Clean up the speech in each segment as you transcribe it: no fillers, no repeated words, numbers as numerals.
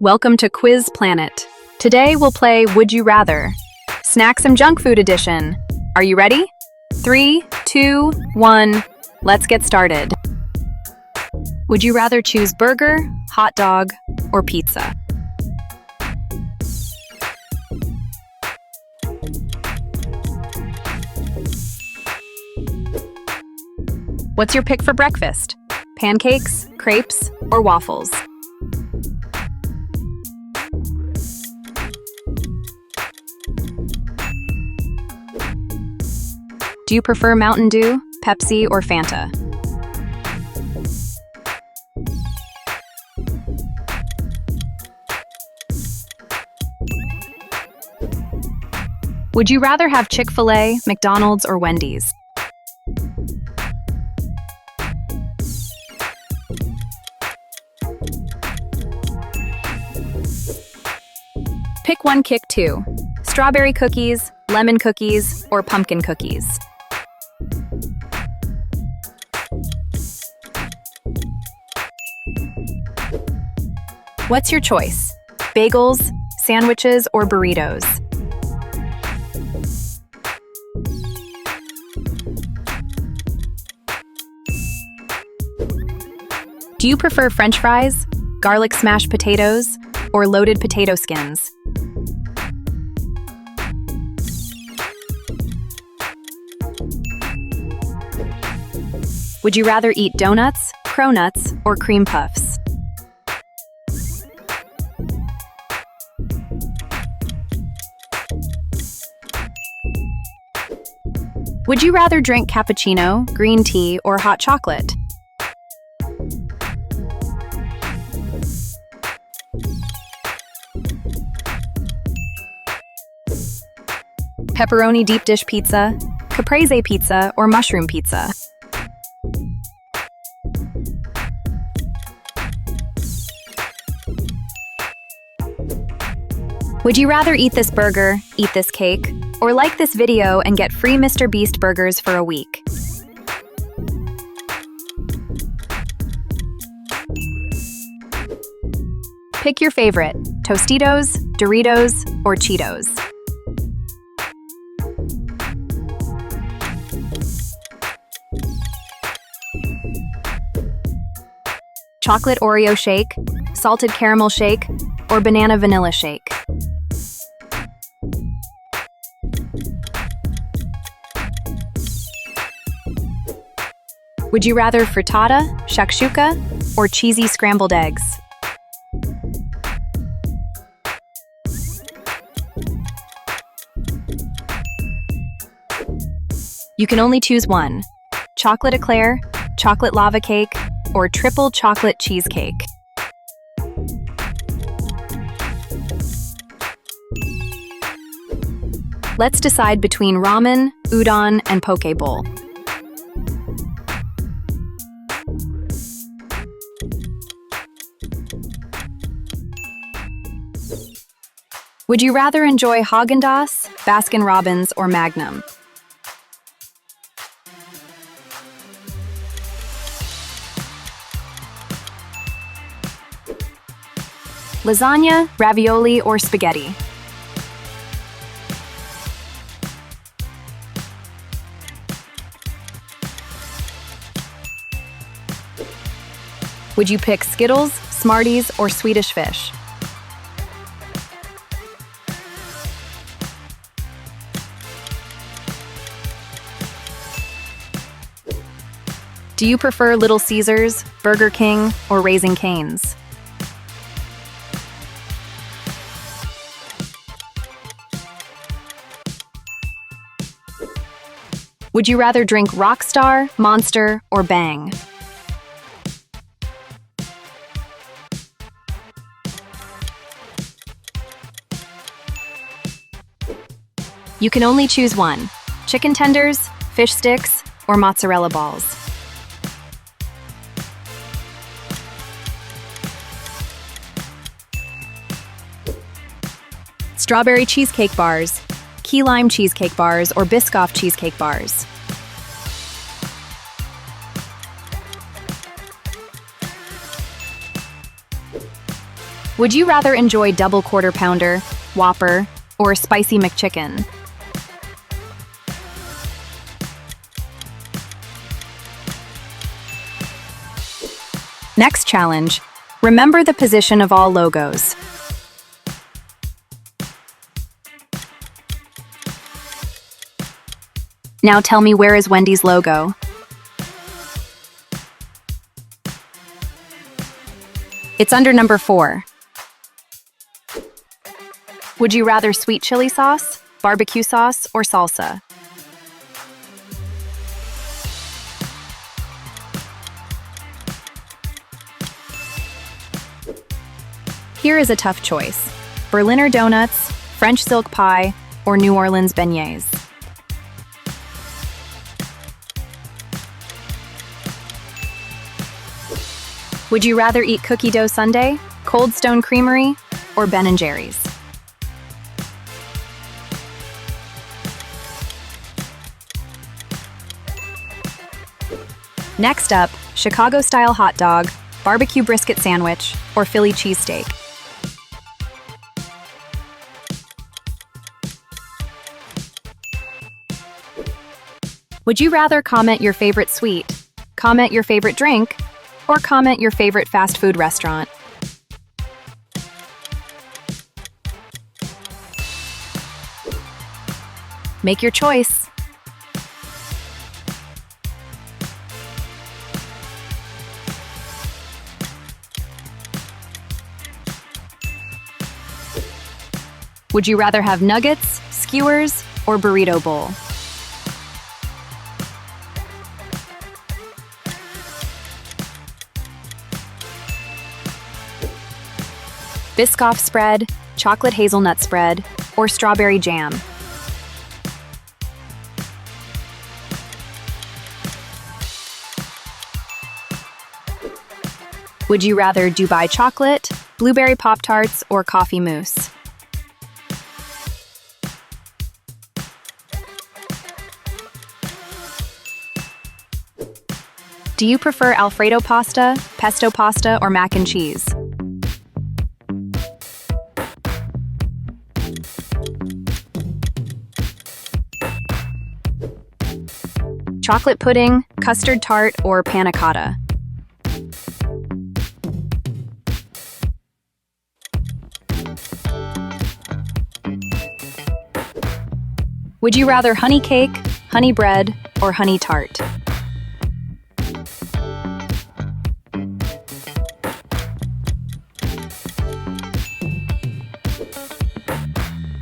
Welcome to Quiz Planet. Today we'll play Would You Rather? Snacks and Junk Food Edition. Are you ready? 3, 2, 1, let's get started. Would you rather choose burger, hot dog, or pizza? What's your pick for breakfast? Pancakes, crepes, or waffles? Do you prefer Mountain Dew, Pepsi, or Fanta? Would you rather have Chick-fil-A, McDonald's, or Wendy's? Pick one, kick two. Strawberry cookies, lemon cookies, or pumpkin cookies? What's your choice? Bagels, sandwiches, or burritos? Do you prefer French fries, garlic smashed potatoes, or loaded potato skins? Would you rather eat donuts, cronuts, or cream puffs? Would you rather drink cappuccino, green tea, or hot chocolate? Pepperoni deep dish pizza, caprese pizza, or mushroom pizza? Would you rather eat this burger, eat this cake, or like this video and get free Mr. Beast burgers for a week? Pick your favorite, Tostitos, Doritos, or Cheetos. Chocolate Oreo shake, salted caramel shake, or banana vanilla shake? Would you rather frittata, shakshuka, or cheesy scrambled eggs? You can only choose one: chocolate eclair, chocolate lava cake, or triple chocolate cheesecake. Let's decide between ramen, udon, and poke bowl. Would you rather enjoy Haagen-Dazs, Baskin-Robbins, or Magnum? Lasagna, ravioli, or spaghetti? Would you pick Skittles, Smarties, or Swedish Fish? Do you prefer Little Caesars, Burger King, or Raising Cane's? Would you rather drink Rockstar, Monster, or Bang? You can only choose one: chicken tenders, fish sticks, or mozzarella balls. Strawberry cheesecake bars, key lime cheesecake bars, or Biscoff cheesecake bars? Would you rather enjoy double quarter pounder, Whopper, or spicy McChicken? Next challenge. Remember the position of all logos. Now tell me, where is Wendy's logo? It's under number 4. Would you rather sweet chili sauce, barbecue sauce, or salsa? Here is a tough choice: Berliner donuts, French silk pie, or New Orleans beignets. Would you rather eat cookie dough sundae, Cold Stone Creamery, or Ben & Jerry's? Next up, Chicago-style hot dog, barbecue brisket sandwich, or Philly cheesesteak. Would you rather comment your favorite sweet, comment your favorite drink, or comment your favorite fast food restaurant? Make your choice. Would you rather have nuggets, skewers, or burrito bowl? Biscoff spread, chocolate hazelnut spread, or strawberry jam? Would you rather Dubai chocolate, blueberry Pop-Tarts, or coffee mousse? Do you prefer Alfredo pasta, pesto pasta, or mac and cheese? Chocolate pudding, custard tart, or panna cotta? Would you rather honey cake, honey bread, or honey tart?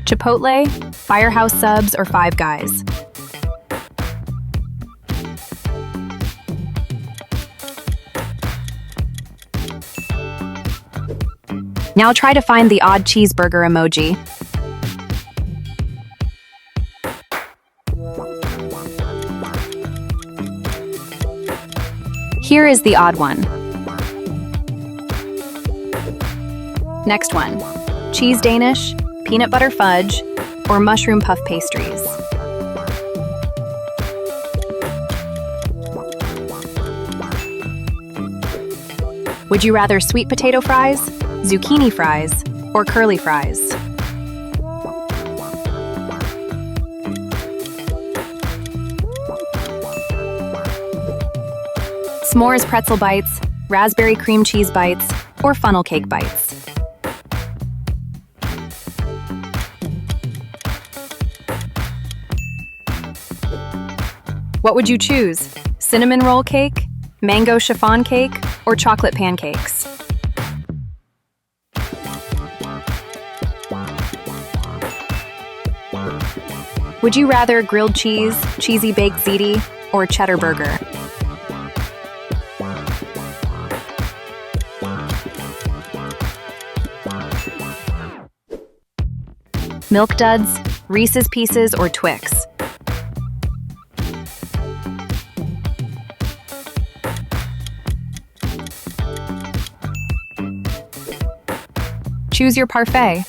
Chipotle, Firehouse Subs, or Five Guys? Now try to find the odd cheeseburger emoji. Here is the odd one. Next one: cheese Danish, peanut butter fudge, or mushroom puff pastries? Would you rather sweet potato fries, zucchini fries, or curly fries? S'mores pretzel bites, raspberry cream cheese bites, or funnel cake bites? What would you choose? Cinnamon roll cake, mango chiffon cake, or chocolate pancakes? Would you rather grilled cheese, cheesy baked ziti, or cheddar burger? Milk Duds, Reese's Pieces, or Twix? Choose your parfait.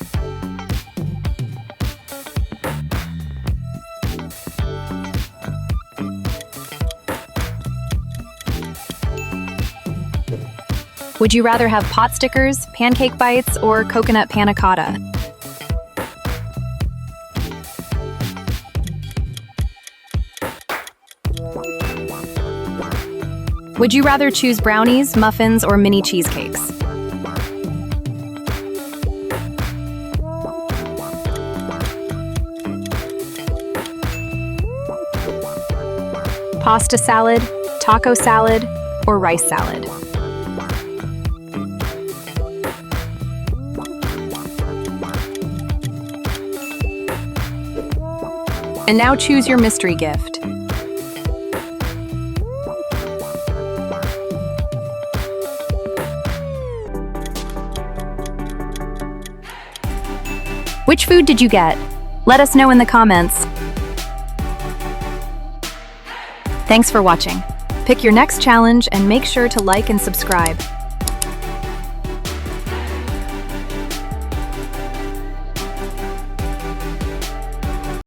Would you rather have pot stickers, pancake bites, or coconut panna cotta? Would you rather choose brownies, muffins, or mini cheesecakes? Pasta salad, taco salad, or rice salad? And now choose your mystery gift. Which food did you get? Let us know in the comments. Thanks for watching. Pick your next challenge and make sure to like and subscribe.